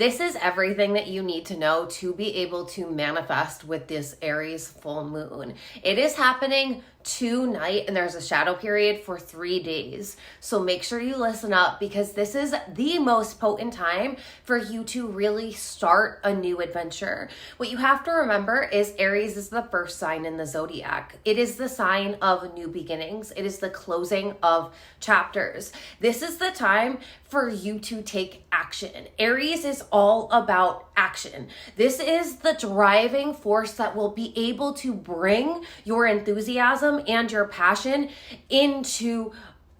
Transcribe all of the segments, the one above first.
This is everything that you need to know to be able to manifest with this Aries full moon. It is happening tonight, and there's a shadow period for 3 days. So make sure you listen up, because this is the most potent time for you to really start a new adventure. What you have to remember is Aries is the first sign in the zodiac. It is the sign of new beginnings. It is the closing of chapters. This is the time for you to take action. Aries is all about action. This is the driving force that will be able to bring your enthusiasm and your passion into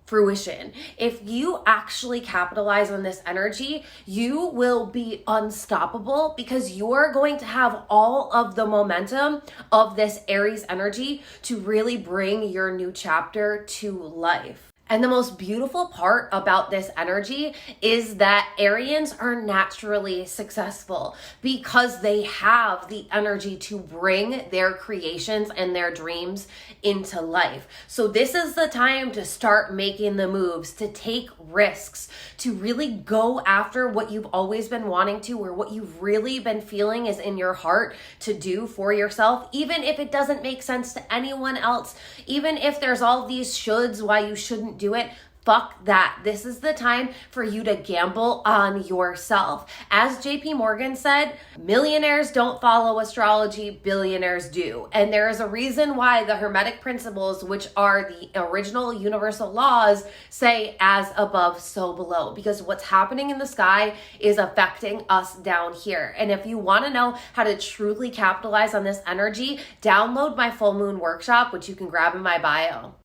fruition. If you actually capitalize on this energy, you will be unstoppable, because you're going to have all of the momentum of this Aries energy to really bring your new chapter to life. And the most beautiful part about this energy is that Arians are naturally successful because they have the energy to bring their creations and their dreams into life. So this is the time to start making the moves, to take risks, to really go after what you've always been wanting to, or what you've really been feeling is in your heart to do for yourself, even if it doesn't make sense to anyone else, even if there's all these shoulds why you shouldn't do it. Fuck that. This is the time for you to gamble on yourself. As JP Morgan said, millionaires don't follow astrology, billionaires do. And there is a reason why the Hermetic principles, which are the original universal laws, say as above, so below. Because what's happening in the sky is affecting us down here. And if you want to know how to truly capitalize on this energy, download my full moon workshop, which you can grab in my bio.